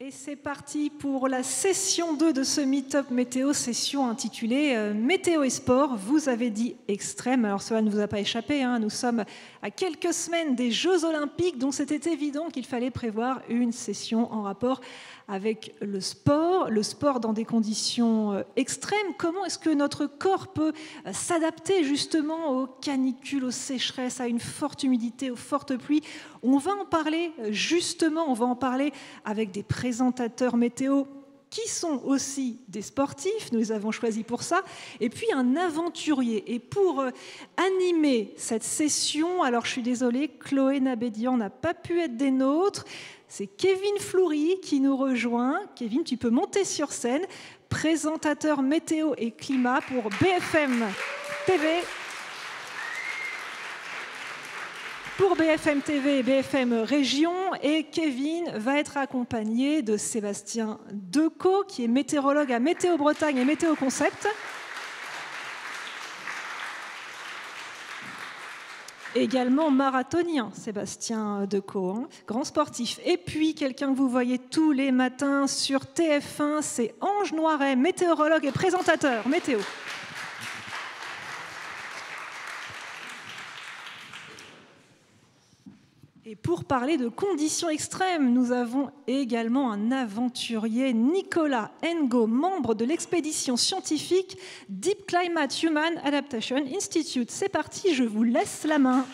Et c'est parti pour la session 2 de ce Meet-up météo, session intitulée Météo et sport. Vous avez dit extrême, alors cela ne vous a pas échappé, hein. Nous sommes à quelques semaines des Jeux Olympiques, donc c'était évident qu'il fallait prévoir une session en rapport avec le sport dans des conditions extrêmes. Comment est-ce que notre corps peut s'adapter justement aux canicules, aux sécheresses, à une forte humidité, aux fortes pluies? On va en parler justement, on va en parler avec des présentateurs météo qui sont aussi des sportifs, nous les avons choisis pour ça, et puis un aventurier. Et pour animer cette session, alors je suis désolée, Chloé Nabédian n'a pas pu être des nôtres, c'est Kevin Fleury qui nous rejoint. Kevin, tu peux monter sur scène, présentateur météo et climat pour BFM TV. Pour BFM TV et BFM Région, et Kevin va être accompagné de Sébastien Decaux, qui est météorologue à Météo Bretagne et Météo Concept. Également marathonien, Sébastien Decaux, hein, grand sportif. Et puis, quelqu'un que vous voyez tous les matins sur TF1, c'est Ange Noiret, météorologue et présentateur météo. Et pour parler de conditions extrêmes, nous avons également un aventurier, Nicolas Ngo, membre de l'expédition scientifique Deep Climate Human Adaptation Institute. C'est parti, je vous laisse la main.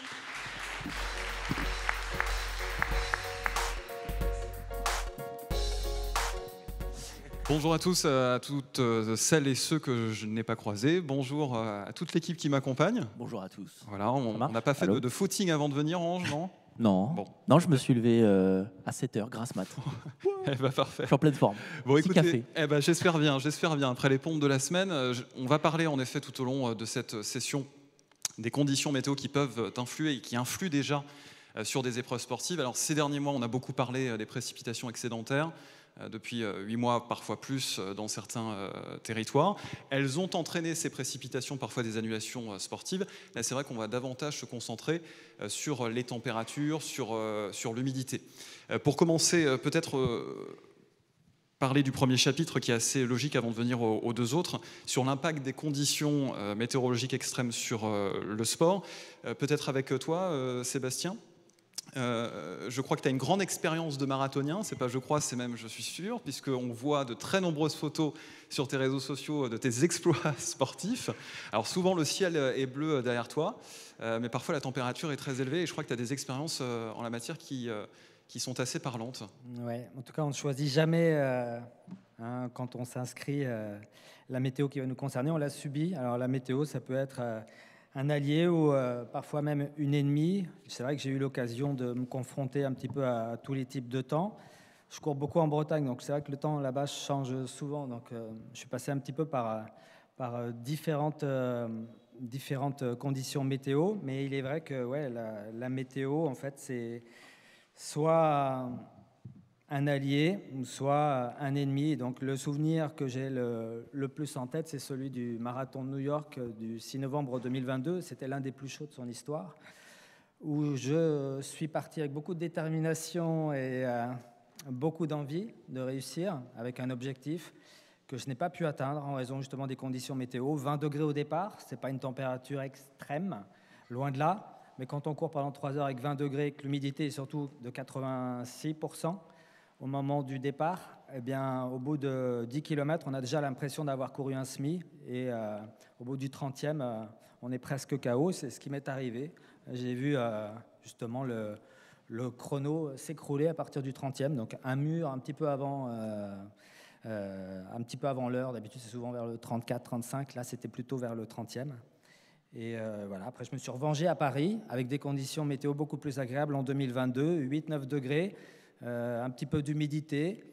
Bonjour à tous, à toutes celles et ceux que je n'ai pas croisés. Bonjour à toute l'équipe qui m'accompagne. Bonjour à tous. Voilà, on n'a pas fait de footing avant de venir, Ange, non? Non. Bon. Non, je me suis levé à 7h, grâce mat. Eh ben, parfait. Je suis en pleine forme. Bon, Petit écoutez, café. j'espère bien. Après les pompes de la semaine, on va parler en effet tout au long de cette session des conditions météo qui peuvent influer et qui influent déjà sur des épreuves sportives. Alors ces derniers mois, on a beaucoup parlé des précipitations excédentaires. Depuis 8 mois, parfois plus, dans certains territoires. Elles ont entraîné ces précipitations, parfois des annulations sportives. Là, c'est vrai qu'on va davantage se concentrer sur les températures, sur l'humidité. Pour commencer, peut-être parler du premier chapitre qui est assez logique avant de venir aux deux autres, sur l'impact des conditions météorologiques extrêmes sur le sport. Peut-être avec toi, Sébastien. Je crois que tu as une grande expérience de marathonien, c'est pas je crois, c'est même je suis sûr, puisqu'on voit de très nombreuses photos sur tes réseaux sociaux de tes exploits sportifs. Alors souvent le ciel est bleu derrière toi, mais parfois la température est très élevée et je crois que tu as des expériences en la matière qui sont assez parlantes. Ouais, en tout cas on ne choisit jamais quand on s'inscrit la météo qui va nous concerner, on la subit. Alors la météo ça peut être un allié ou parfois même une ennemie. C'est vrai que j'ai eu l'occasion de me confronter un petit peu à tous les types de temps. Je cours beaucoup en Bretagne, donc c'est vrai que le temps là-bas change souvent. Donc je suis passé un petit peu par différentes conditions météo. Mais il est vrai que ouais, la météo, en fait, c'est soit un allié, soit un ennemi. Donc le souvenir que j'ai le plus en tête, c'est celui du marathon de New York du 6 novembre 2022. C'était l'un des plus chauds de son histoire, où je suis parti avec beaucoup de détermination et beaucoup d'envie de réussir, avec un objectif que je n'ai pas pu atteindre en raison justement des conditions météo. 20 degrés au départ, ce n'est pas une température extrême, loin de là. Mais quand on court pendant 3 heures avec 20 degrés, que l'humidité est surtout de 86%, au moment du départ, eh bien, au bout de 10 km, on a déjà l'impression d'avoir couru un semi. Et au bout du 30e, on est presque KO. C'est ce qui m'est arrivé. J'ai vu justement le chrono s'écrouler à partir du 30e. Donc un mur un petit peu avant l'heure. D'habitude, c'est souvent vers le 34-35. Là, c'était plutôt vers le 30e. Et voilà. Après, je me suis revengé à Paris avec des conditions météo beaucoup plus agréables en 2022. 8-9 degrés. Un petit peu d'humidité,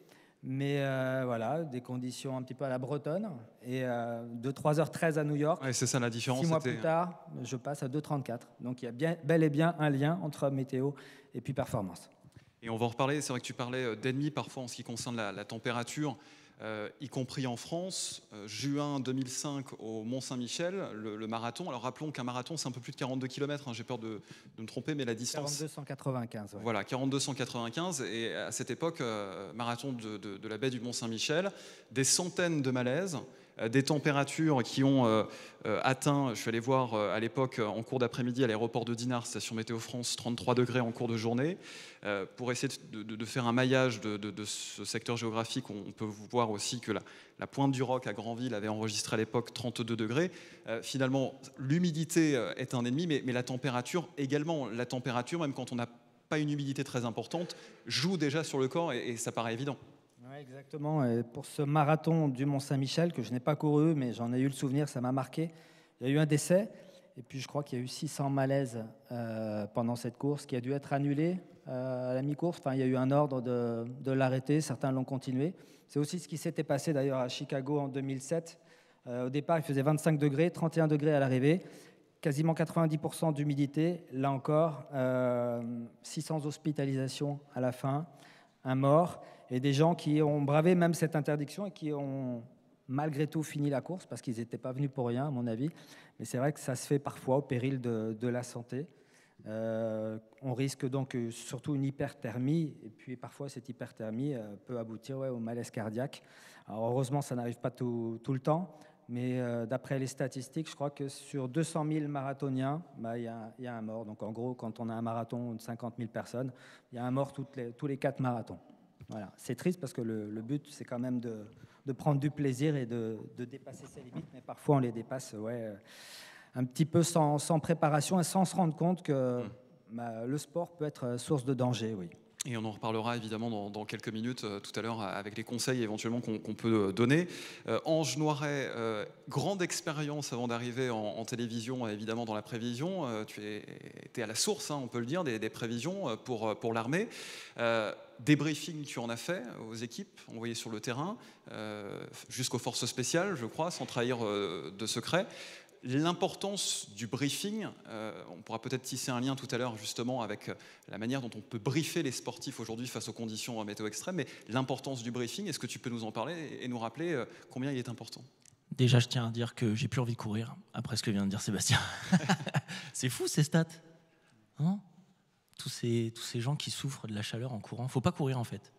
mais voilà, des conditions un petit peu à la bretonne. Et de 3h13 à New York, ouais, c'est ça la différence. 6 mois plus tard, je passe à 2h34. Donc il y a bel et bien un lien entre météo et puis performance. Et on va en reparler, c'est vrai que tu parlais d'ennemis parfois en ce qui concerne la température. y compris en France. Juin 2005 au Mont-Saint-Michel, le marathon. Alors rappelons qu'un marathon, c'est un peu plus de 42 km, j'ai peur de me tromper, mais la distance... 4295. Ouais. Voilà, 4295, et à cette époque, marathon de la baie du Mont-Saint-Michel, des centaines de malaises, des températures qui ont atteint, je suis allé voir à l'époque en cours d'après-midi à l'aéroport de Dinard, station Météo France, 33 degrés en cours de journée. Pour essayer de faire un maillage de ce secteur géographique, on peut voir aussi que la pointe du Roc à Granville avait enregistré à l'époque 32 degrés. Finalement, l'humidité est un ennemi, mais la température également. La température, même quand on n'a pas une humidité très importante, joue déjà sur le corps et ça paraît évident. Oui, exactement. Et pour ce marathon du Mont-Saint-Michel, que je n'ai pas couru, mais j'en ai eu le souvenir, ça m'a marqué. Il y a eu un décès, et puis je crois qu'il y a eu 600 malaises pendant cette course, qui a dû être annulée à la mi-course. Enfin, il y a eu un ordre de l'arrêter, certains l'ont continué. C'est aussi ce qui s'était passé d'ailleurs à Chicago en 2007. Au départ, il faisait 25 degrés, 31 degrés à l'arrivée, quasiment 90% d'humidité. Là encore, 600 hospitalisations à la fin, un mort, et des gens qui ont bravé même cette interdiction et qui ont malgré tout fini la course parce qu'ils n'étaient pas venus pour rien, à mon avis. Mais c'est vrai que ça se fait parfois au péril de la santé. On risque donc surtout une hyperthermie, et puis parfois cette hyperthermie peut aboutir au malaise cardiaque. Alors heureusement, ça n'arrive pas tout le temps, mais d'après les statistiques, je crois que sur 200 000 marathoniens, il y a un mort. Donc en gros, quand on a un marathon de 50 000 personnes, il y a un mort tous les 4 marathons. Voilà. C'est triste parce que le but, c'est quand même de prendre du plaisir et de dépasser ses limites, mais parfois on les dépasse un petit peu sans préparation et sans se rendre compte que le sport peut être source de danger, oui. Et on en reparlera évidemment dans quelques minutes tout à l'heure avec les conseils éventuellement qu'on peut donner. Ange Noiret, grande expérience avant d'arriver en télévision, évidemment dans la prévision. Tu étais à la source, on peut le dire, des prévisions pour l'armée. Des briefings tu en as fait aux équipes envoyées sur le terrain, jusqu'aux forces spéciales, je crois, sans trahir de secret. L'importance du briefing, on pourra peut-être tisser un lien tout à l'heure justement avec la manière dont on peut briefer les sportifs aujourd'hui face aux conditions météo extrêmes, mais l'importance du briefing, est-ce que tu peux nous en parler et nous rappeler combien il est important ? Déjà, je tiens à dire que j'ai plus envie de courir après ce que vient de dire Sébastien. C'est fou ces stats, hein ? Tous ces gens qui souffrent de la chaleur en courant. Faut pas courir en fait.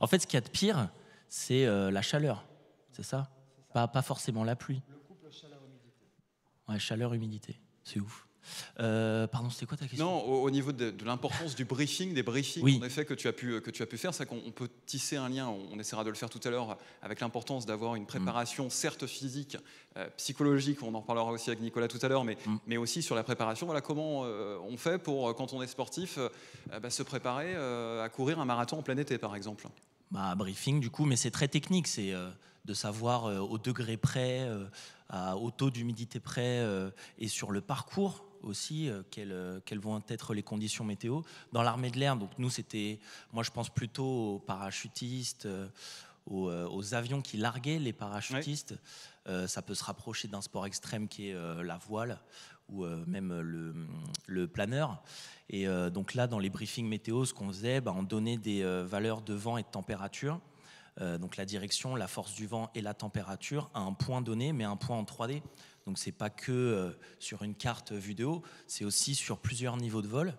En fait, ce qu'il y a de pire, c'est la chaleur, c'est ça ? Pas forcément la pluie. Ouais, chaleur-humidité, c'est ouf. Pardon, c'était quoi ta question ? Non, au niveau de l'importance du briefing, des briefings oui. En effet que tu as pu faire, c'est qu'on peut tisser un lien, on essaiera de le faire tout à l'heure, avec l'importance d'avoir une préparation certes physique, psychologique, on en parlera aussi avec Nicolas tout à l'heure, mais aussi sur la préparation. Voilà comment on fait pour, quand on est sportif, se préparer à courir un marathon en plein été par exemple. Briefing du coup, mais c'est très technique, c'est de savoir au degré près, au taux d'humidité près et sur le parcours aussi, quelles vont être les conditions météo. Dans l'armée de l'air, donc nous moi je pense plutôt aux parachutistes, aux avions qui larguaient les parachutistes. Ouais. Ça peut se rapprocher d'un sport extrême qui est la voile ou même le planeur. Et donc là, dans les briefings météo, ce qu'on faisait, on donnait des valeurs de vent et de température. Donc la direction, la force du vent et la température à un point donné, mais un point en 3D. Donc c'est pas que sur une carte vue de haut, c'est aussi sur plusieurs niveaux de vol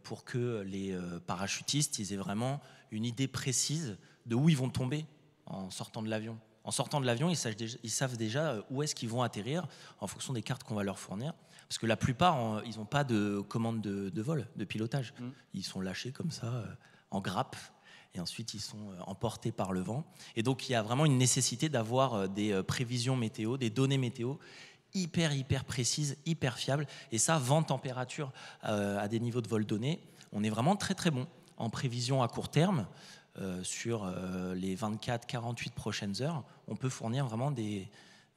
pour que les parachutistes ils aient vraiment une idée précise de où ils vont tomber en sortant de l'avion. En sortant de l'avion, ils savent déjà où est-ce qu'ils vont atterrir en fonction des cartes qu'on va leur fournir. Parce que la plupart, ils n'ont pas de commande de vol, de pilotage. Ils sont lâchés comme ça, en grappe. Et ensuite, ils sont emportés par le vent. Et donc, il y a vraiment une nécessité d'avoir des prévisions météo, des données météo hyper précises, hyper fiables. Et ça, vent, température, à des niveaux de vol donnés, on est vraiment très bon en prévision à court terme. Sur les 24-48 prochaines heures, on peut fournir vraiment des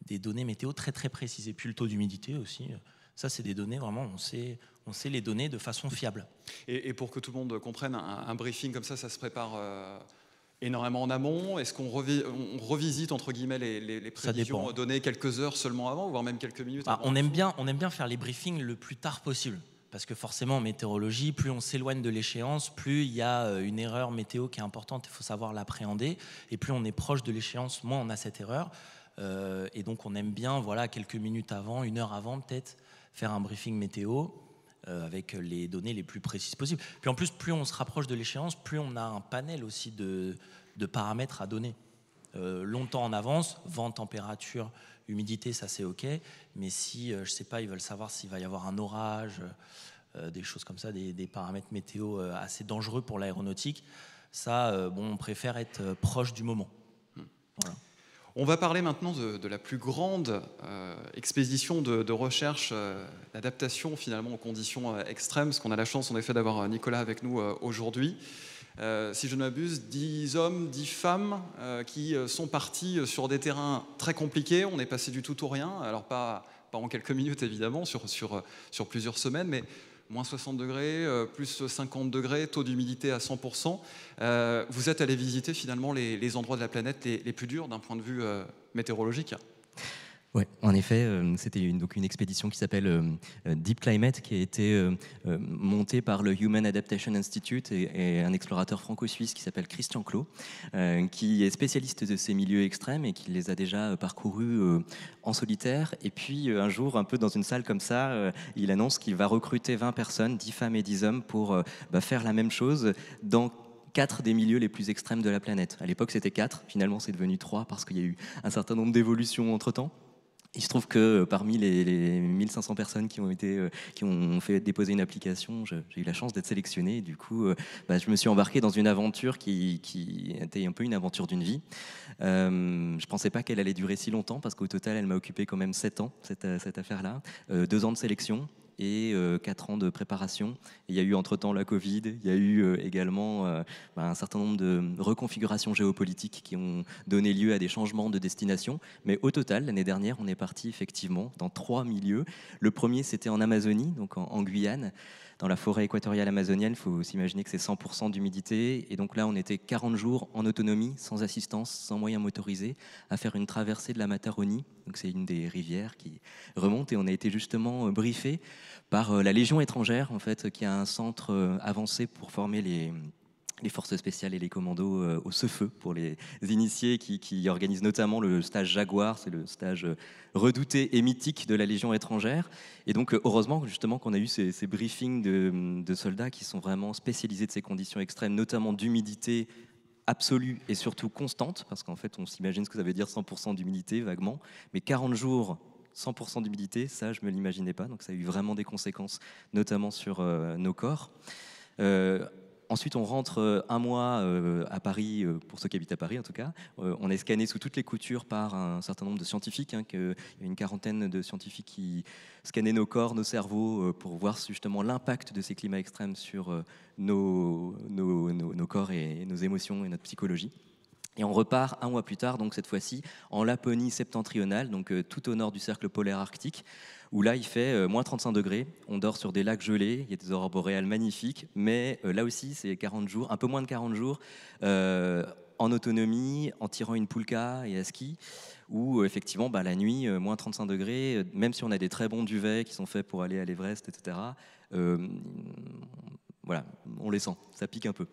données météo très précises. Et puis le taux d'humidité aussi. Ça, c'est des données, vraiment, on sait les données de façon fiable. Et pour que tout le monde comprenne, un briefing comme ça se prépare énormément en amont. Est-ce qu'on revisite, entre guillemets, les prévisions données quelques heures seulement avant, voire même quelques minutes avant ? On aime bien faire les briefings le plus tard possible. parce que forcément en météorologie, plus on s'éloigne de l'échéance, plus il y a une erreur météo qui est importante, il faut savoir l'appréhender, et plus on est proche de l'échéance, moins on a cette erreur. Et donc on aime bien, voilà, quelques minutes avant, 1 heure avant peut-être, faire un briefing météo avec les données les plus précises possibles. Puis en plus, plus on se rapproche de l'échéance, plus on a un panel aussi de paramètres à donner. Longtemps en avance, vent, température, humidité, ça c'est ok, mais si, je sais pas, ils veulent savoir s'il va y avoir un orage, des choses comme ça, des paramètres météo assez dangereux pour l'aéronautique, ça, on préfère être proche du moment. Voilà. On va parler maintenant de la plus grande expédition de recherche, d'adaptation finalement aux conditions extrêmes, parce qu'on a la chance en effet d'avoir Nicolas avec nous aujourd'hui. Si je ne m'abuse, 10 hommes, 10 femmes qui sont partis sur des terrains très compliqués. On est passé du tout au rien, alors pas en quelques minutes évidemment, sur plusieurs semaines, mais moins 60 degrés, plus 50 degrés, taux d'humidité à 100%. Vous êtes allé visiter finalement les endroits de la planète les plus durs d'un point de vue météorologique. Oui, en effet, c'était donc une expédition qui s'appelle Deep Climate, qui a été montée par le Human Adaptation Institute et un explorateur franco-suisse qui s'appelle Christian Clot, qui est spécialiste de ces milieux extrêmes et qui les a déjà parcourus en solitaire. Et puis un jour, un peu dans une salle comme ça, il annonce qu'il va recruter 20 personnes, 10 femmes et 10 hommes, pour faire la même chose dans 4 des milieux les plus extrêmes de la planète. À l'époque, c'était 4. Finalement, c'est devenu 3 parce qu'il y a eu un certain nombre d'évolutions entre-temps. Il se trouve que parmi les 1500 personnes qui ont fait déposer une application, j'ai eu la chance d'être sélectionné. Et du coup, je me suis embarqué dans une aventure qui était un peu une aventure d'une vie. Je ne pensais pas qu'elle allait durer si longtemps, parce qu'au total, elle m'a occupé quand même 7 ans, cette affaire-là. 2 ans de sélection et 4 ans de préparation. Et il y a eu entre-temps la Covid, il y a eu également un certain nombre de reconfigurations géopolitiques qui ont donné lieu à des changements de destination. Mais au total, l'année dernière, on est parti effectivement dans 3 milieux. Le premier, c'était en Amazonie, donc en Guyane. Dans la forêt équatoriale amazonienne, il faut s'imaginer que c'est 100% d'humidité. Et donc là, on était 40 jours en autonomie, sans assistance, sans moyens motorisés, à faire une traversée de la Mataronie. Donc c'est une des rivières qui remonte. Et on a été justement briefé par la Légion étrangère, en fait, qui a un centre avancé pour former les forces spéciales et les commandos au Cefeu, pour les initiés, qui organisent notamment le stage Jaguar, c'est le stage redouté et mythique de la Légion étrangère. Et donc heureusement justement qu'on a eu ces briefings de soldats qui sont vraiment spécialisés de ces conditions extrêmes, notamment d'humidité absolue et surtout constante, parce qu'en fait on s'imagine ce que ça veut dire 100% d'humidité vaguement, mais 40 jours 100% d'humidité, ça je ne me l'imaginais pas, donc ça a eu vraiment des conséquences, notamment sur nos corps. Ensuite, on rentre un mois à Paris, pour ceux qui habitent à Paris en tout cas. On est scanné sous toutes les coutures par un certain nombre de scientifiques. Il y a une quarantaine de scientifiques qui scannaient nos corps, nos cerveaux, pour voir justement l'impact de ces climats extrêmes sur nos corps et nos émotions et notre psychologie. Et on repart un mois plus tard, donc cette fois-ci en Laponie septentrionale, donc tout au nord du cercle polaire arctique, où là il fait moins 35 degrés, on dort sur des lacs gelés, il y a des aurores boréales magnifiques, mais là aussi c'est 40 jours, un peu moins de 40 jours, en autonomie, en tirant une poulka et à ski, où effectivement la nuit, moins 35 degrés, même si on a des très bons duvets qui sont faits pour aller à l'Everest, etc., voilà, on les sent, ça pique un peu.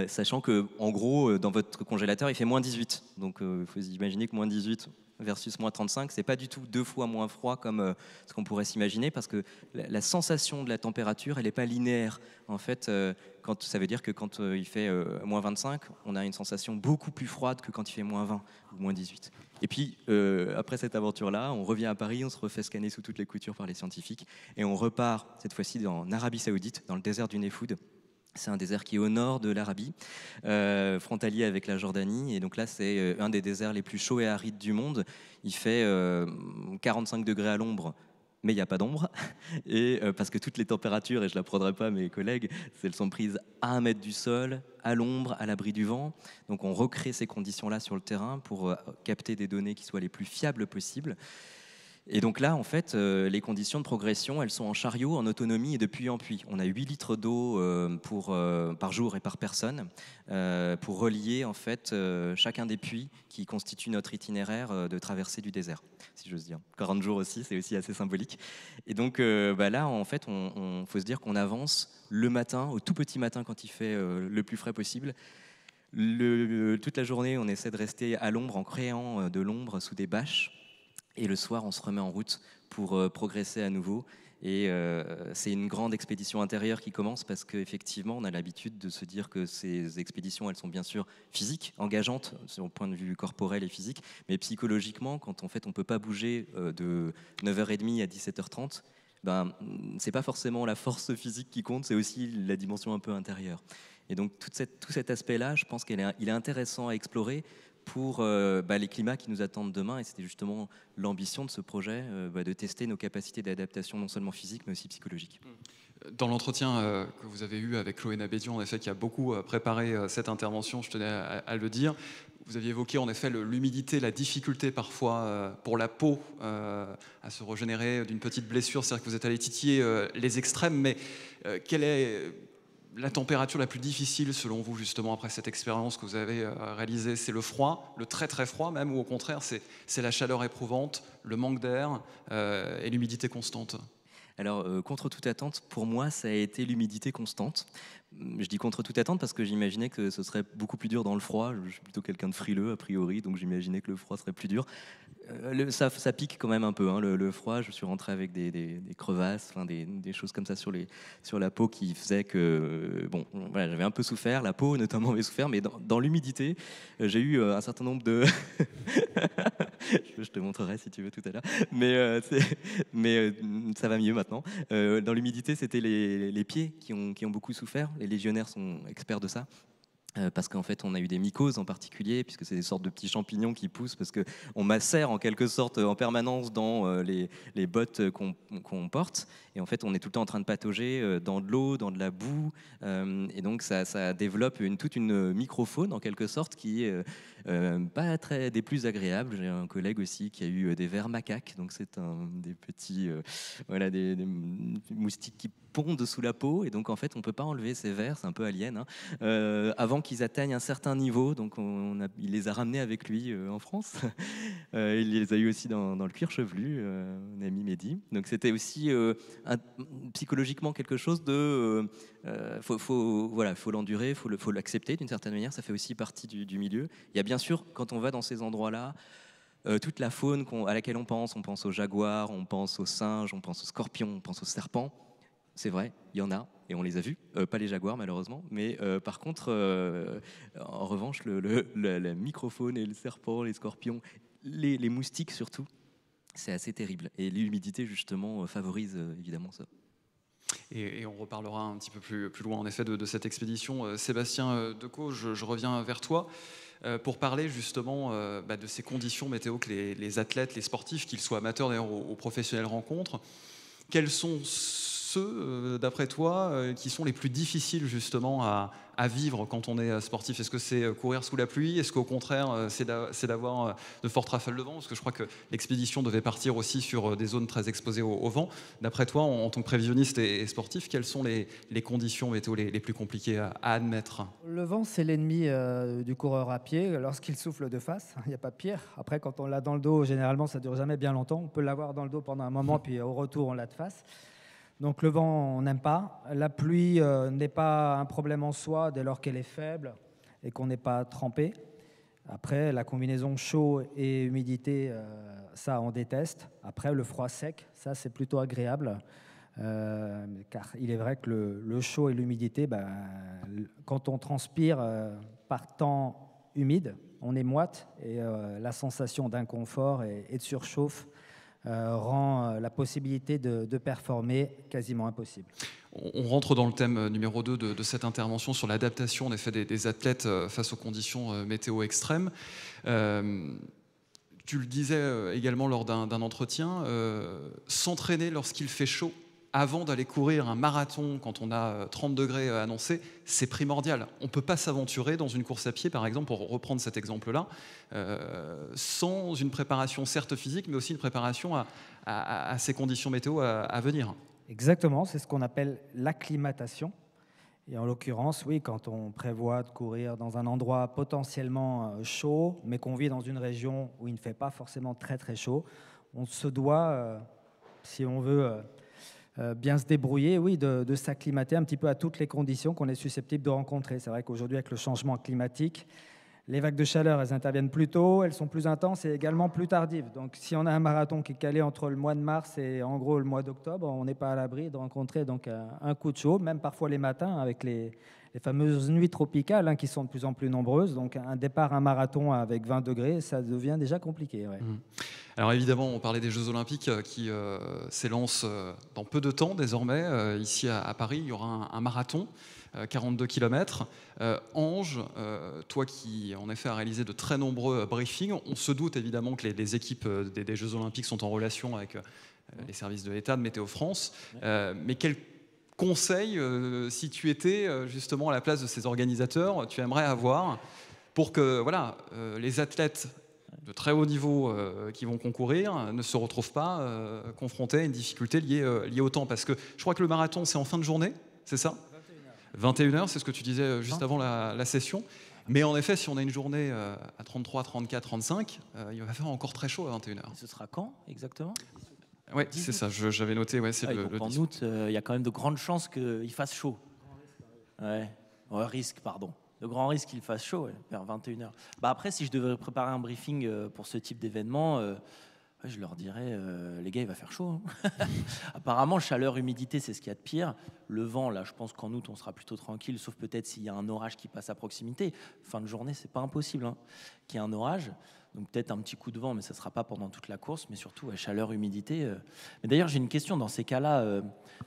Sachant que, en gros, dans votre congélateur, il fait moins 18. Donc, il faut imaginer que moins 18 versus moins 35, c'est pas du tout 2 fois moins froid comme ce qu'on pourrait s'imaginer, parce que la sensation de la température, elle n'est pas linéaire. En fait, ça veut dire que quand il fait moins 25, on a une sensation beaucoup plus froide que quand il fait moins 20 ou moins 18. Et puis, après cette aventure-là, on revient à Paris, on se refait scanner sous toutes les coutures par les scientifiques, et on repart, cette fois-ci, en Arabie Saoudite, dans le désert du Nefoud. C'est un désert qui est au nord de l'Arabie, frontalier avec la Jordanie. Et donc là, c'est un des déserts les plus chauds et arides du monde. Il fait 45 degrés à l'ombre, mais il n'y a pas d'ombre. Et parce que toutes les températures, et je ne l'apprendrai pas à mes collègues, elles sont prises à 1 mètre du sol, à l'ombre, à l'abri du vent. Donc on recrée ces conditions-là sur le terrain pour capter des données qui soient les plus fiables possibles. Et donc là, en fait, les conditions de progression, elles sont en chariot, en autonomie et de puits en puits. On a 8 litres d'eau par jour et par personne pour relier en fait chacun des puits qui constituent notre itinéraire de traversée du désert, si j'ose dire. 40 jours aussi, c'est aussi assez symbolique. Et donc là, en fait, on faut se dire qu'on avance le matin, au tout petit matin quand il fait le plus frais possible. Toute la journée, on essaie de rester à l'ombre en créant de l'ombre sous des bâches. Et le soir, on se remet en route pour progresser à nouveau. Et c'est une grande expédition intérieure qui commence parce qu'effectivement, on a l'habitude de se dire que ces expéditions, elles sont bien sûr physiques, engageantes sur le point de vue corporel et physique, mais psychologiquement, quand en fait, on ne peut pas bouger de 9h30 à 17h30, ben, c'est pas forcément la force physique qui compte, c'est aussi la dimension un peu intérieure. Et donc tout cet aspect-là, je pense qu'il est intéressant à explorer pour les climats qui nous attendent demain. Et c'était justement l'ambition de ce projet, de tester nos capacités d'adaptation non seulement physiques, mais aussi psychologiques. Dans l'entretien que vous avez eu avec Chloé Nabédian, en effet, qui a beaucoup préparé cette intervention, je tenais à le dire, vous aviez évoqué en effet l'humidité, la difficulté parfois pour la peau à se régénérer d'une petite blessure, c'est-à-dire que vous êtes allé titiller les extrêmes, mais quelle est la température la plus difficile selon vous justement après cette expérience que vous avez réalisée? C'est le froid, le très très froid même, ou au contraire c'est la chaleur éprouvante, le manque d'air et l'humidité constante? Alors, contre toute attente, pour moi, ça a été l'humidité constante. Je dis contre toute attente parce que j'imaginais que ce serait beaucoup plus dur dans le froid. Je suis plutôt quelqu'un de frileux, a priori, donc j'imaginais que le froid serait plus dur. Ça pique quand même un peu, hein, le froid. Je suis rentré avec des crevasses, des choses comme ça sur la peau qui faisaient que voilà, j'avais un peu souffert, la peau notamment avait souffert, mais dans l'humidité, j'ai eu un certain nombre de... je te montrerai si tu veux tout à l'heure, mais ça va mieux maintenant. Dans l'humidité, c'était les pieds qui ont beaucoup souffert. Les légionnaires sont experts de ça. Parce qu'en fait, on a eu des mycoses en particulier, puisque c'est des sortes de petits champignons qui poussent, parce qu'on macère en quelque sorte en permanence dans les bottes qu'on porte. Et en fait, on est tout le temps en train de patauger dans de l'eau, dans de la boue. Et donc, ça développe toute une microfaune, en quelque sorte, qui est pas très des plus agréables. J'ai un collègue aussi qui a eu des vers macaques. Donc, c'est des petits des moustiques qui pondent sous la peau. Et donc, en fait, on ne peut pas enlever ces vers. C'est un peu alien. Hein. Avant qu'ils atteignent un certain niveau, donc il les a ramenés avec lui en France. Il les a eu aussi dans le cuir chevelu, mon ami Mehdi. Donc c'était aussi psychologiquement quelque chose de... faut l'endurer, faut l'accepter d'une certaine manière, ça fait aussi partie du milieu. Il y a bien sûr, quand on va dans ces endroits-là, toute la faune à laquelle on pense aux jaguars, on pense aux singes, on pense aux scorpions, on pense aux serpents. C'est vrai, il y en a, et on les a vus, pas les jaguars malheureusement, mais par contre, en revanche, la microfaune et le serpent, les scorpions, les moustiques surtout, c'est assez terrible. Et l'humidité justement favorise évidemment ça. Et on reparlera un petit peu plus loin en effet de cette expédition. Sébastien Decaux, je reviens vers toi pour parler justement de ces conditions météo que les athlètes, les sportifs, qu'ils soient amateurs d'ailleurs ou professionnels rencontrent. Quels sont ceux, d'après toi, qui sont les plus difficiles justement à vivre quand on est sportif? Est-ce que c'est courir sous la pluie? Est-ce qu'au contraire, c'est d'avoir de fortes rafales de vent? Parce que je crois que l'expédition devait partir aussi sur des zones très exposées au vent. D'après toi, en tant que prévisionniste et sportif, quelles sont les conditions météo les plus compliquées à admettre? Le vent, c'est l'ennemi du coureur à pied lorsqu'il souffle de face. Il n'y a pas pire. Après, quand on l'a dans le dos, généralement, ça ne dure jamais bien longtemps. On peut l'avoir dans le dos pendant un moment, puis au retour, on l'a de face. Donc le vent, on n'aime pas. La pluie n'est pas un problème en soi dès lors qu'elle est faible et qu'on n'est pas trempé. Après, la combinaison chaud et humidité, ça, on déteste. Après, le froid sec, ça, c'est plutôt agréable. Car il est vrai que le chaud et l'humidité, quand on transpire par temps humide, on est moite et la sensation d'inconfort et de surchauffe rend la possibilité de performer quasiment impossible. On rentre dans le thème numéro 2 de cette intervention sur l'adaptation en effet des athlètes face aux conditions météo extrêmes. Tu le disais également lors d'un entretien, s'entraîner lorsqu'il fait chaud, avant d'aller courir un marathon quand on a 30 degrés annoncés, c'est primordial. On ne peut pas s'aventurer dans une course à pied, par exemple, pour reprendre cet exemple-là, sans une préparation certes physique, mais aussi une préparation à ces conditions météo à venir. Exactement, c'est ce qu'on appelle l'acclimatation. Et en l'occurrence, oui, quand on prévoit de courir dans un endroit potentiellement chaud, mais qu'on vit dans une région où il ne fait pas forcément très très chaud, on se doit, si on veut bien se débrouiller, oui, de s'acclimater un petit peu à toutes les conditions qu'on est susceptible de rencontrer. C'est vrai qu'aujourd'hui, avec le changement climatique, les vagues de chaleur, elles interviennent plus tôt, elles sont plus intenses et également plus tardives. Donc si on a un marathon qui est calé entre le mois de mars et en gros le mois d'octobre, on n'est pas à l'abri de rencontrer donc un coup de chaud, même parfois les matins avec les fameuses nuits tropicales qui sont de plus en plus nombreuses. Donc un départ, un marathon avec 20 degrés, ça devient déjà compliqué. Ouais. Alors évidemment, on parlait des Jeux Olympiques qui s'élancent dans peu de temps désormais. Ici à Paris, il y aura un marathon. 42 km. Ange, toi qui en effet a réalisé de très nombreux briefings, on se doute évidemment que les équipes des Jeux Olympiques sont en relation avec les services de l'État, de Météo France. Mais quel conseil, si tu étais justement à la place de ces organisateurs, tu aimerais avoir pour que les athlètes de très haut niveau qui vont concourir ne se retrouvent pas confrontés à une difficulté liée au temps? Parce que je crois que le marathon, c'est en fin de journée, c'est ça ? 21h, c'est ce que tu disais juste avant la session. Mais en effet, si on a une journée à 33, 34, 35, il va faire encore très chaud à 21h. Et ce sera quand exactement? Oui, c'est ça, j'avais noté. Ouais, c'est en août, il y a quand même de grandes chances qu'il fasse chaud. Risque, pardon. De grands risques qu'il fasse chaud, vers 21h. Après, si je devais préparer un briefing pour ce type d'événement, je leur dirais, les gars, il va faire chaud. Apparemment, chaleur, humidité, c'est ce qu'il y a de pire. Le vent, là, je pense qu'en août, on sera plutôt tranquille, sauf peut-être s'il y a un orage qui passe à proximité. Fin de journée, c'est pas impossible qu'il y ait un orage. Donc peut-être un petit coup de vent, mais ça ne sera pas pendant toute la course. Mais surtout, chaleur, humidité. Mais d'ailleurs, j'ai une question. Dans ces cas-là,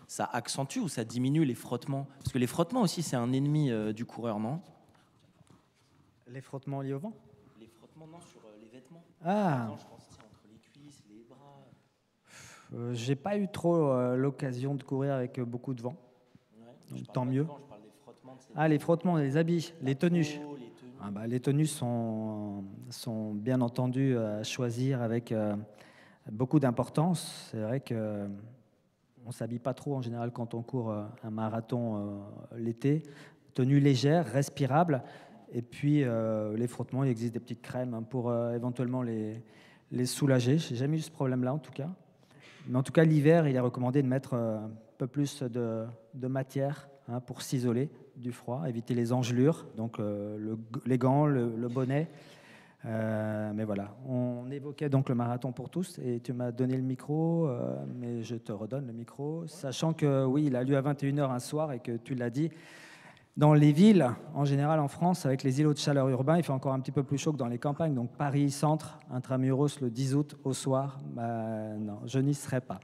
ça accentue ou ça diminue les frottements? Parce que les frottements aussi, c'est un ennemi du coureur, non? Les frottements liés au vent? Les frottements, non, sur les vêtements. Ah. Je pense entre les cuisses, les bras. J'ai pas eu trop l'occasion de courir avec beaucoup de vent. Tant mieux. Je parle des frottements de les frottements, les habits, les tenues. Les tenues. Les tenues sont bien entendu à choisir avec beaucoup d'importance. C'est vrai que on s'habille pas trop en général quand on court un marathon l'été. Tenue légère, respirable. Et puis les frottements, il existe des petites crèmes pour éventuellement les soulager. J'ai jamais eu ce problème-là en tout cas. Mais en tout cas, l'hiver, il est recommandé de mettre un peu plus de matière pour s'isoler du froid, éviter les engelures, donc les gants, le bonnet. Mais voilà, on évoquait donc le marathon pour tous et tu m'as donné le micro, mais je te redonne le micro, sachant que oui, il a lieu à 21h un soir et que tu l'as dit, dans les villes, en général en France, avec les îlots de chaleur urbains, il fait encore un petit peu plus chaud que dans les campagnes. Donc Paris Centre, intramuros, le 10 août au soir, non, je n'y serai pas.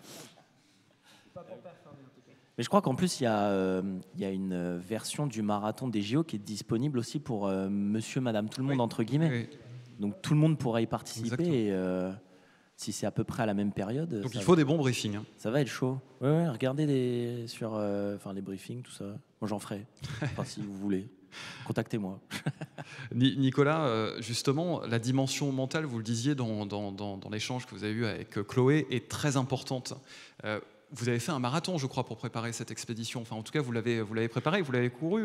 Mais je crois qu'en plus, il y a une version du marathon des JO qui est disponible aussi pour monsieur, madame, tout le monde, entre guillemets. Oui. Donc tout le monde pourra y participer. Et, si c'est à peu près à la même période. Donc il faut des bons briefings. Ça va être chaud. Ouais, regardez sur les briefings, tout ça. Moi, j'en ferai. Si vous voulez. Contactez-moi. Nicolas, justement, la dimension mentale, vous le disiez dans l'échange que vous avez eu avec Chloé, est très importante. Vous avez fait un marathon, je crois, pour préparer cette expédition. Enfin, en tout cas, vous l'avez préparé, vous l'avez couru.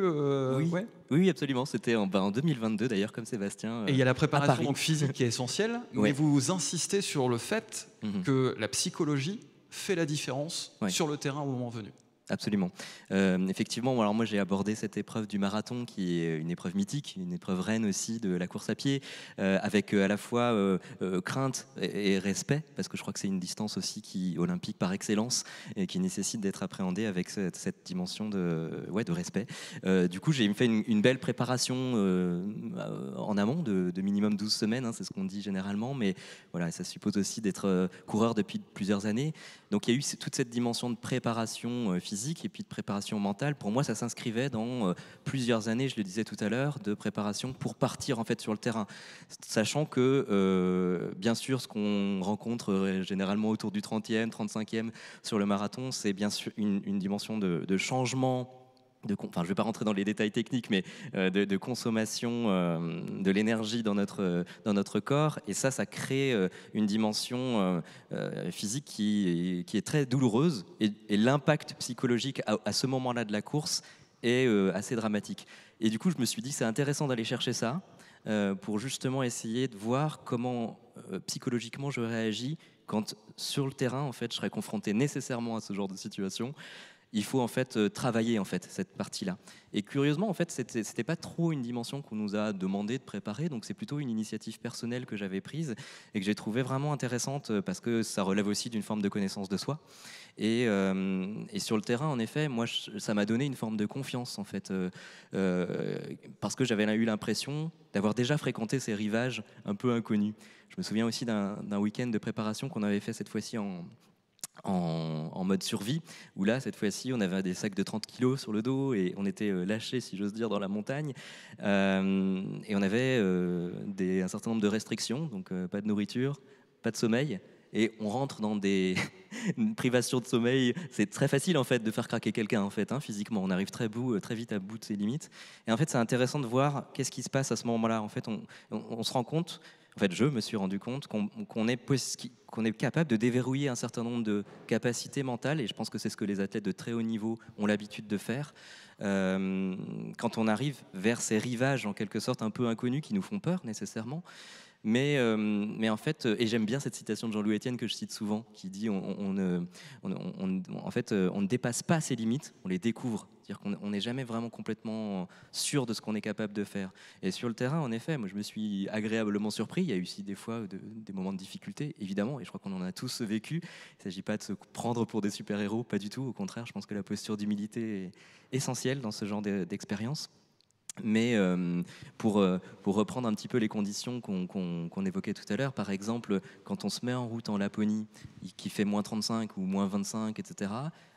Oui, absolument. C'était en 2022, d'ailleurs, comme Sébastien. Et il y a la préparation donc, physique qui est essentielle, mais vous insistez sur le fait que la psychologie fait la différence sur le terrain au moment venu. Absolument. Effectivement, alors moi j'ai abordé cette épreuve du marathon qui est une épreuve mythique, une épreuve reine aussi de la course à pied, avec à la fois crainte et respect, parce que je crois que c'est une distance aussi olympique par excellence et qui nécessite d'être appréhendée avec cette dimension de respect. Du coup, j'ai fait une belle préparation en amont de minimum 12 semaines, c'est ce qu'on dit généralement, mais voilà, ça suppose aussi d'être coureur depuis plusieurs années. Donc il y a eu toute cette dimension de préparation physique physique et puis de préparation mentale, pour moi, ça s'inscrivait dans plusieurs années, je le disais tout à l'heure, de préparation pour partir en fait sur le terrain. Sachant que, bien sûr, ce qu'on rencontre généralement autour du 30e, 35e sur le marathon, c'est bien sûr une dimension de changement. Enfin, je ne vais pas rentrer dans les détails techniques, mais de consommation de l'énergie dans notre corps. Et ça crée une dimension physique qui est très douloureuse. Et l'impact psychologique à ce moment-là de la course est assez dramatique. Et du coup, je me suis dit, c'est intéressant d'aller chercher ça pour justement essayer de voir comment psychologiquement je réagis quand sur le terrain, en fait, je serais confronté nécessairement à ce genre de situation. Il faut en fait travailler en fait cette partie-là. Et curieusement, en fait, c'était pas trop une dimension qu'on nous a demandé de préparer, donc c'est plutôt une initiative personnelle que j'avais prise et que j'ai trouvée vraiment intéressante parce que ça relève aussi d'une forme de connaissance de soi. Et sur le terrain, en effet, moi, ça m'a donné une forme de confiance en fait, parce que j'avais eu l'impression d'avoir déjà fréquenté ces rivages un peu inconnus. Je me souviens aussi d'un week-end de préparation qu'on avait fait cette fois-ci en mode survie, où là, cette fois-ci, on avait des sacs de 30 kilos sur le dos et on était lâchés, si j'ose dire, dans la montagne. Et on avait un certain nombre de restrictions, donc pas de nourriture, pas de sommeil. Et on rentre dans des privations de sommeil. C'est très facile, en fait, de faire craquer quelqu'un, en fait, physiquement. On arrive très vite à bout de ses limites. Et en fait, c'est intéressant de voir qu'est-ce qui se passe à ce moment-là. En fait, on se rend compte... En fait, je me suis rendu compte qu'on est capable de déverrouiller un certain nombre de capacités mentales, et je pense que c'est ce que les athlètes de très haut niveau ont l'habitude de faire, quand on arrive vers ces rivages, en quelque sorte, un peu inconnus, qui nous font peur, nécessairement. Mais en fait, et j'aime bien cette citation de Jean-Louis Etienne que je cite souvent, qui dit on ne dépasse pas ses limites, on les découvre. C'est-à-dire qu'on n'est jamais vraiment complètement sûr de ce qu'on est capable de faire. Et sur le terrain, en effet, moi je me suis agréablement surpris. Il y a eu aussi des fois des moments de difficulté, évidemment, et je crois qu'on en a tous vécu. Il ne s'agit pas de se prendre pour des super-héros, pas du tout. Au contraire, je pense que la posture d'humilité est essentielle dans ce genre d'expérience. Mais pour reprendre un petit peu les conditions qu'on évoquait tout à l'heure, par exemple, quand on se met en route en Laponie, qui fait moins 35 ou moins 25, etc.,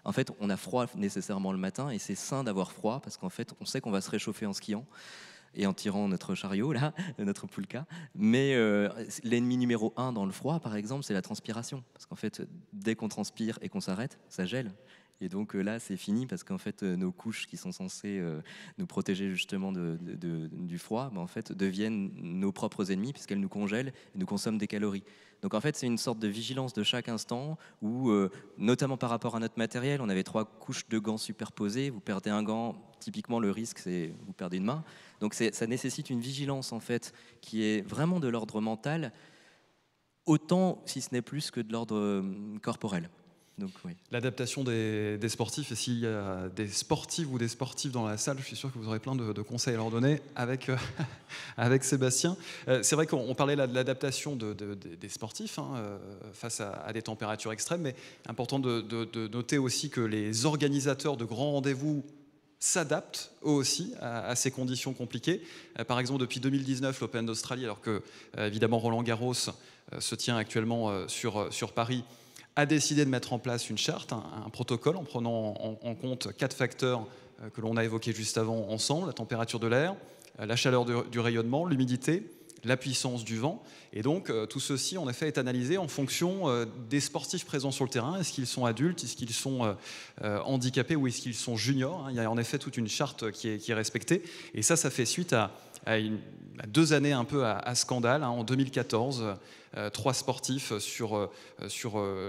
en fait, on a froid nécessairement le matin, et c'est sain d'avoir froid, parce qu'en fait, on sait qu'on va se réchauffer en skiant et en tirant notre chariot, là, notre poulka. Mais l'ennemi numéro 1 dans le froid, par exemple, c'est la transpiration. Parce qu'en fait, dès qu'on transpire et qu'on s'arrête, ça gèle. Et donc là, c'est fini parce qu'en fait, nos couches qui sont censées nous protéger justement du froid, en fait, deviennent nos propres ennemis puisqu'elles nous congèlent et nous consomment des calories. Donc en fait, c'est une sorte de vigilance de chaque instant où, notamment par rapport à notre matériel, on avait 3 couches de gants superposées. Vous perdez un gant, typiquement le risque, c'est vous perdez une main. Donc ça nécessite une vigilance en fait qui est vraiment de l'ordre mental, autant si ce n'est plus que de l'ordre corporel. Donc, oui. L'adaptation des sportifs, et s'il y a des sportives ou des sportifs dans la salle, je suis sûr que vous aurez plein de conseils à leur donner avec Sébastien. C'est vrai qu'on parlait là de l'adaptation des sportifs face à des températures extrêmes, mais important de noter aussi que les organisateurs de grands rendez-vous s'adaptent eux aussi à ces conditions compliquées. Par exemple, depuis 2019, l'Open d'Australie, alors que évidemment Roland Garros se tient actuellement sur Paris, a décidé de mettre en place une charte, un protocole en prenant en compte 4 facteurs que l'on a évoqués juste avant ensemble: la température de l'air, la chaleur du rayonnement, l'humidité, la puissance du vent. Et donc tout ceci en effet est analysé en fonction des sportifs présents sur le terrain. Est-ce qu'ils sont adultes, est-ce qu'ils sont handicapés ou est-ce qu'ils sont juniors? Il y a en effet toute une charte qui est respectée. Et ça fait suite à 2 années un peu à scandale. En 2014, 3 sportifs sur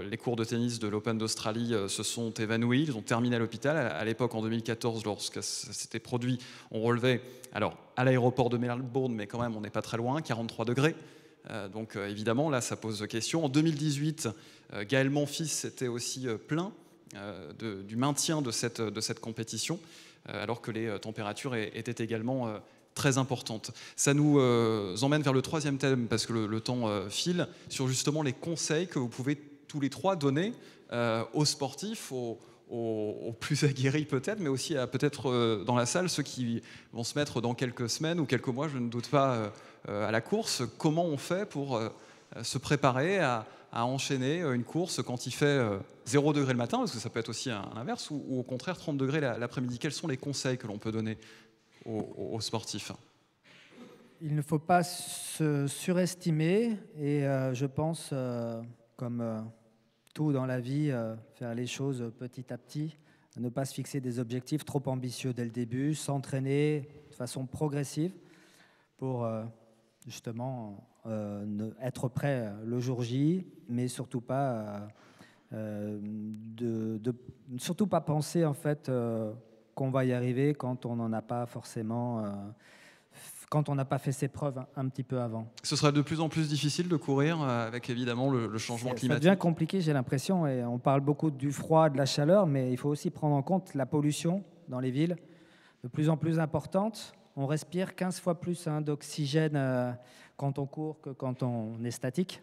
les cours de tennis de l'Open d'Australie se sont évanouis. Ils ont terminé à l'hôpital. À l'époque, en 2014, lorsque ça s'était produit, on relevait, alors à l'aéroport de Melbourne, mais quand même, on n'est pas très loin, 43 degrés. Donc évidemment, là, ça pose question. En 2018, Gaël Monfils s'était aussi plaint du maintien de cette compétition, alors que les températures étaient également très importante. Ça nous emmène vers le 3e thème, parce que le temps file, sur justement les conseils que vous pouvez tous les 3 donner aux sportifs, aux plus aguerris peut-être, mais aussi peut-être dans la salle, ceux qui vont se mettre dans quelques semaines ou quelques mois, je ne doute pas, à la course. Comment on fait pour se préparer à à enchaîner une course quand il fait 0 degré le matin, parce que ça peut être aussi l'inverse, ou au contraire 30 degrés l'après-midi. Quels sont les conseils que l'on peut donner aux sportifs? Il ne faut pas se surestimer et je pense, comme tout dans la vie, faire les choses petit à petit, ne pas se fixer des objectifs trop ambitieux dès le début, s'entraîner de façon progressive pour justement être prêt le jour J, mais surtout pas surtout pas penser en fait qu'on va y arriver quand on n'en a pas forcément quand on n'a pas fait ses preuves un petit peu avant. Ce serait de plus en plus difficile de courir avec évidemment le changement climatique. Ça devient compliqué, j'ai l'impression, et on parle beaucoup du froid, de la chaleur, mais il faut aussi prendre en compte la pollution dans les villes, de plus en plus importante. On respire 15 fois plus d'oxygène quand on court que quand on est statique.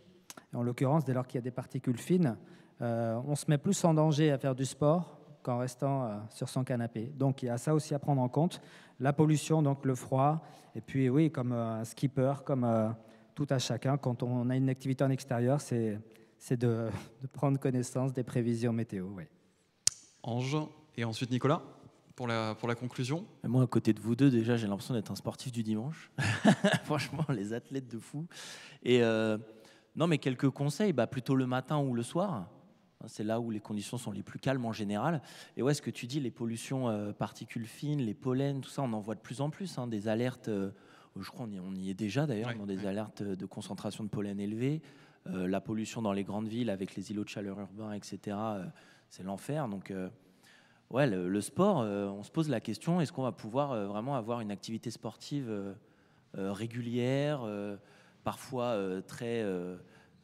En l'occurrence, dès lors qu'il y a des particules fines, on se met plus en danger à faire du sport qu'en restant sur son canapé. Donc il y a ça aussi à prendre en compte. La pollution, donc le froid, et puis oui, comme un skipper, comme tout à chacun, quand on a une activité en extérieur, c'est de prendre connaissance des prévisions météo. Oui. Ange, et ensuite Nicolas, pour la conclusion. Moi, à côté de vous deux, déjà, j'ai l'impression d'être un sportif du dimanche. Franchement, les athlètes de fou. Et non, mais quelques conseils, plutôt le matin ou le soir. C'est là où les conditions sont les plus calmes en général. Et ouais, ce que tu dis, les pollutions particules fines, les pollens, tout ça, on en voit de plus en plus. Des alertes, je crois on y est déjà d'ailleurs, dans des alertes de concentration de pollen élevée. La pollution dans les grandes villes avec les îlots de chaleur urbains, etc., c'est l'enfer. Donc, ouais, le sport, on se pose la question, est-ce qu'on va pouvoir vraiment avoir une activité sportive régulière, parfois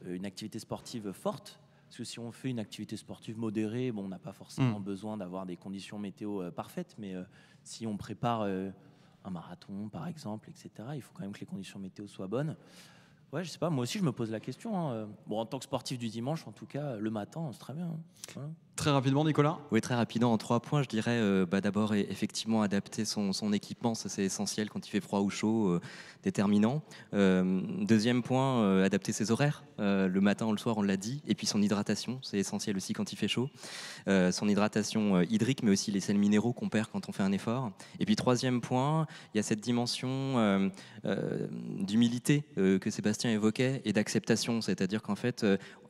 une activité sportive forte? Parce que si on fait une activité sportive modérée, on n'a pas forcément besoin d'avoir des conditions météo parfaites, mais si on prépare un marathon, par exemple, etc., il faut quand même que les conditions météo soient bonnes. Ouais, je sais pas, moi aussi je me pose la question. En tant que sportif du dimanche, en tout cas, le matin, c'est très bien. Voilà. Très rapidement, Nicolas. Oui, très rapidement, en 3 points, je dirais d'abord effectivement adapter son équipement, ça c'est essentiel quand il fait froid ou chaud, déterminant. Deuxième point, adapter ses horaires, le matin ou le soir, on l'a dit, et puis son hydratation, c'est essentiel aussi quand il fait chaud. Son hydratation hydrique, mais aussi les sels minéraux qu'on perd quand on fait un effort. Et puis troisième point, il y a cette dimension d'humilité que Sébastien évoquait et d'acceptation, c'est-à-dire qu'en fait,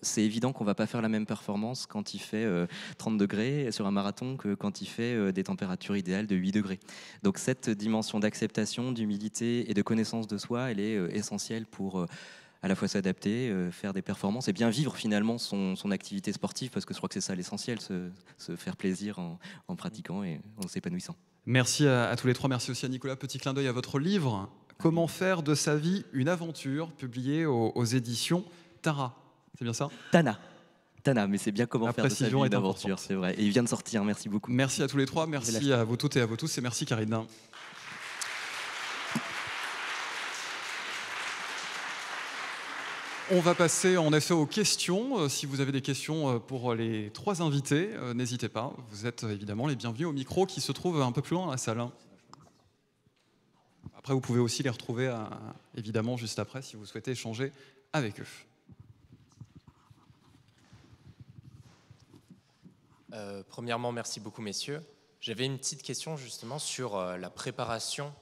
c'est évident qu'on ne va pas faire la même performance quand il fait 30 degrés sur un marathon que quand il fait des températures idéales de 8 degrés. Donc cette dimension d'acceptation, d'humilité et de connaissance de soi, elle est essentielle pour à la fois s'adapter, faire des performances et bien vivre finalement son activité sportive, parce que je crois que c'est ça l'essentiel, se faire plaisir en pratiquant et en s'épanouissant. Merci à tous les trois, merci aussi à Nicolas. Petit clin d'œil à votre livre « Comment faire de sa vie une aventure », publié aux éditions Tara. C'est bien ça? Tana, mais c'est bien comment faire de sa vie une aventure, c'est vrai. Et il vient de sortir, merci beaucoup. Merci à tous les trois, merci à vous toutes et à vous tous, et merci Karine. On va passer en effet aux questions. Si vous avez des questions pour les trois invités, n'hésitez pas. Vous êtes évidemment les bienvenus au micro qui se trouve un peu plus loin dans la salle. Après, vous pouvez aussi les retrouver évidemment juste après si vous souhaitez échanger avec eux. Premièrement, merci beaucoup messieurs. J'avais une petite question justement sur la préparation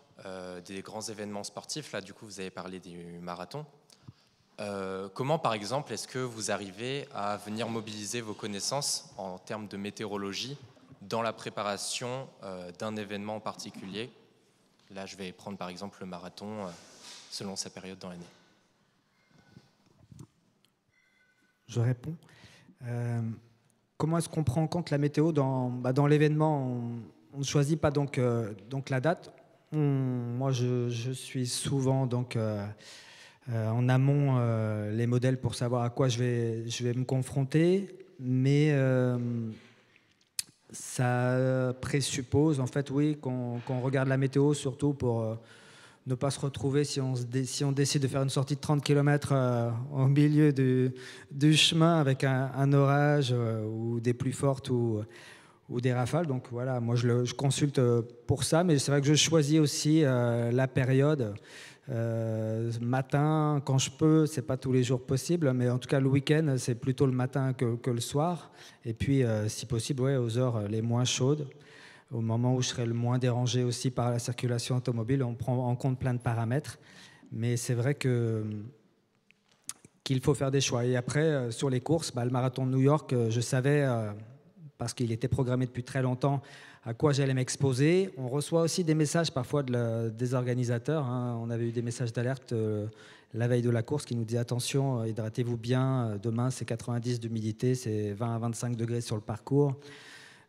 des grands événements sportifs. Là, du coup, vous avez parlé du marathon. Comment, par exemple, est-ce que vous arrivez à venir mobiliser vos connaissances en termes de météorologie dans la préparation d'un événement en particulier? Là, je vais prendre par exemple le marathon selon sa période dans l'année. Je réponds. Comment est-ce qu'on prend en compte la météo dans l'événement? On ne choisit pas donc la date. Moi, je suis souvent en amont les modèles pour savoir à quoi je vais me confronter, mais ça présuppose en fait, oui, qu'on regarde la météo surtout pour ne pas se retrouver si on décide de faire une sortie de 30 km au milieu du chemin avec un orage ou des pluies fortes ou des rafales. Donc voilà, moi je consulte pour ça, mais c'est vrai que je choisis aussi la période Matin, quand je peux, c'est pas tous les jours possible, mais en tout cas le week-end, c'est plutôt le matin que le soir. Et puis, si possible, ouais, aux heures les moins chaudes, au moment où je serai le moins dérangé aussi par la circulation automobile. On prend en compte plein de paramètres, mais c'est vrai qu'il faut faire des choix. Et après, sur les courses, le marathon de New York, je savais, parce qu'il était programmé depuis très longtemps, à quoi j'allais m'exposer. On reçoit aussi des messages parfois des organisateurs. On avait eu des messages d'alerte la veille de la course qui nous disaient attention, hydratez-vous bien, demain c'est 90 d'humidité, c'est 20 à 25 degrés sur le parcours.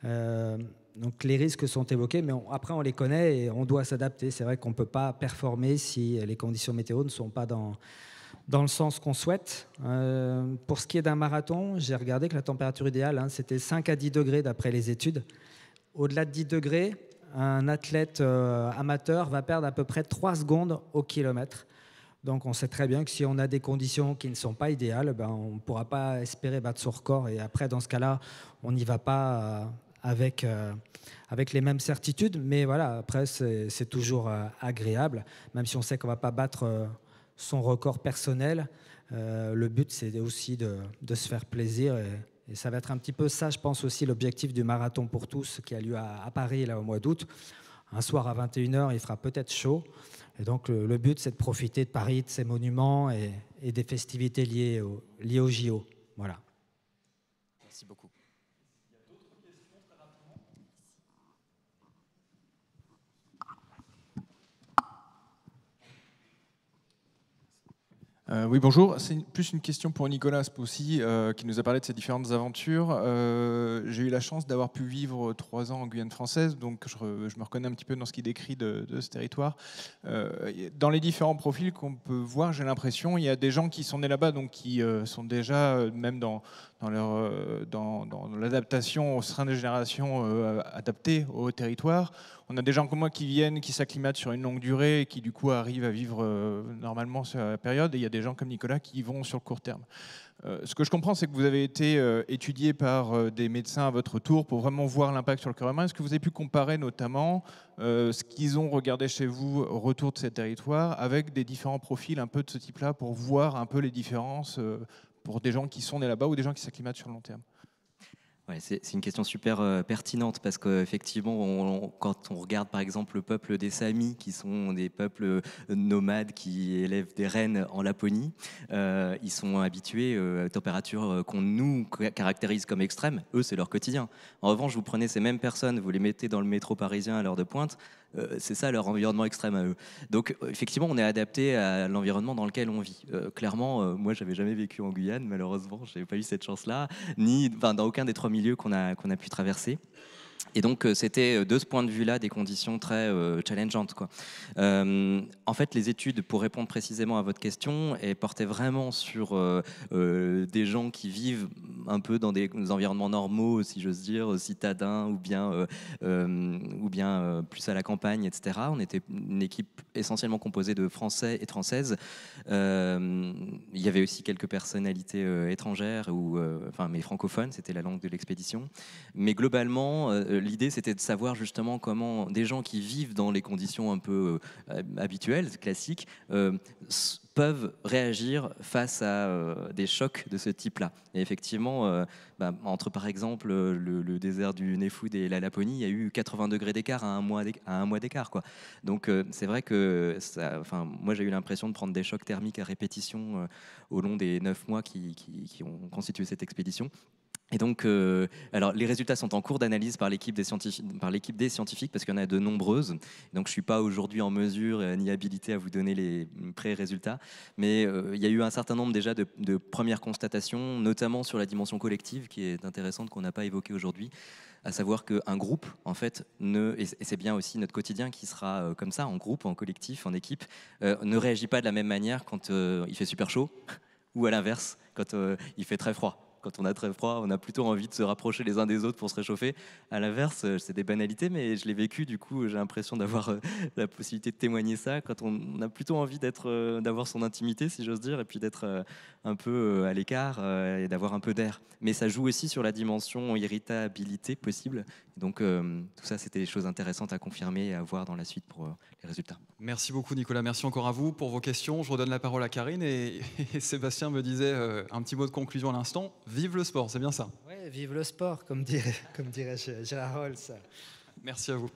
Donc les risques sont évoqués, mais après on les connaît et on doit s'adapter. C'est vrai qu'on ne peut pas performer si les conditions météo ne sont pas dans le sens qu'on souhaite. Pour ce qui est d'un marathon, j'ai regardé que la température idéale, c'était 5 à 10 degrés d'après les études. Au-delà de 10 degrés, un athlète amateur va perdre à peu près 3 secondes au kilomètre. Donc on sait très bien que si on a des conditions qui ne sont pas idéales, on ne pourra pas espérer battre son record. Et après, dans ce cas-là, on n'y va pas avec les mêmes certitudes. Mais voilà, après, c'est toujours agréable, même si on sait qu'on ne va pas battre son record personnel. Le but, c'est aussi de se faire plaisir. Et ça va être un petit peu ça, je pense aussi, l'objectif du marathon pour tous qui a lieu à Paris là, au mois d'août. Un soir à 21h, il fera peut-être chaud. Et donc le but, c'est de profiter de Paris, de ses monuments et des festivités liées au JO. Voilà. Merci beaucoup. Oui, bonjour. C'est plus une question pour Nicolas Spossi, qui nous a parlé de ses différentes aventures. J'ai eu la chance d'avoir pu vivre 3 ans en Guyane française, donc je me reconnais un petit peu dans ce qu'il décrit de ce territoire. Dans les différents profils qu'on peut voir, j'ai l'impression il y a des gens qui sont nés là-bas, donc qui sont déjà, même dans l'adaptation au sein des générations adaptées au territoire. On a des gens comme moi qui viennent, qui s'acclimatent sur une longue durée et qui du coup arrivent à vivre normalement sur la période. Et il y a des gens comme Nicolas qui y vont sur le court terme. Ce que je comprends, c'est que vous avez été étudié par des médecins à votre tour pour vraiment voir l'impact sur le corps humain. Est-ce que vous avez pu comparer notamment ce qu'ils ont regardé chez vous au retour de ces territoires avec des différents profils un peu de ce type-là pour voir un peu les différences pour des gens qui sont nés là-bas ou des gens qui s'acclimatent sur le long terme? Ouais, c'est une question super pertinente parce qu'effectivement, quand on regarde par exemple le peuple des Samis, qui sont des peuples nomades qui élèvent des rennes en Laponie, ils sont habitués aux températures qu'on nous caractérise comme extrêmes. Eux, c'est leur quotidien. En revanche, vous prenez ces mêmes personnes, vous les mettez dans le métro parisien à l'heure de pointe, c'est ça leur environnement extrême à eux. Donc effectivement, on est adapté à l'environnement dans lequel on vit. Clairement, moi, j'avais jamais vécu en Guyane, malheureusement, je n'avais pas eu cette chance-là, ni dans aucun des 3 milieux qu'on a pu traverser. Et donc, c'était de ce point de vue-là des conditions très challengeantes, quoi. En fait, les études, pour répondre précisément à votre question, portaient vraiment sur des gens qui vivent un peu dans des environnements normaux, si j'ose dire, citadins ou bien plus à la campagne, etc. On était une équipe essentiellement composée de Français et de Françaises. Il y avait aussi quelques personnalités étrangères, mais francophones, c'était la langue de l'expédition. Mais globalement, l'idée, c'était de savoir justement comment des gens qui vivent dans les conditions un peu habituelles, classiques, peuvent réagir face à des chocs de ce type-là. Et effectivement, entre par exemple le désert du Néfoud et la Laponie, il y a eu 80 degrés d'écart à un mois d'écart, quoi. Donc c'est vrai que moi j'ai eu l'impression de prendre des chocs thermiques à répétition au long des 9 mois qui ont constitué cette expédition. Et donc, alors les résultats sont en cours d'analyse par l'équipe des scientifiques, parce qu'il y en a de nombreuses. Donc, je suis pas aujourd'hui en mesure ni habilité à vous donner les pré-résultats, mais il y a eu un certain nombre déjà de premières constatations, notamment sur la dimension collective, qui est intéressante, qu'on n'a pas évoquée aujourd'hui, à savoir qu'un groupe, en fait, et c'est bien aussi notre quotidien qui sera comme ça, en groupe, en collectif, en équipe, ne réagit pas de la même manière quand il fait super chaud, ou à l'inverse, quand il fait très froid. Quand on a très froid, on a plutôt envie de se rapprocher les uns des autres pour se réchauffer. À l'inverse, c'est des banalités, mais je l'ai vécu. Du coup, j'ai l'impression d'avoir la possibilité de témoigner ça. Quand on a plutôt envie d'avoir son intimité, si j'ose dire, et puis d'être un peu à l'écart et d'avoir un peu d'air. Mais ça joue aussi sur la dimension irritabilité possible. Donc tout ça, c'était des choses intéressantes à confirmer et à voir dans la suite pour les résultats. Merci beaucoup Nicolas, merci encore à vous pour vos questions. Je redonne la parole à Karine et Sébastien me disait un petit mot de conclusion à l'instant. Vive le sport, c'est bien ça? Ouais, vive le sport, comme dirait Gérard Rolls. Merci à vous.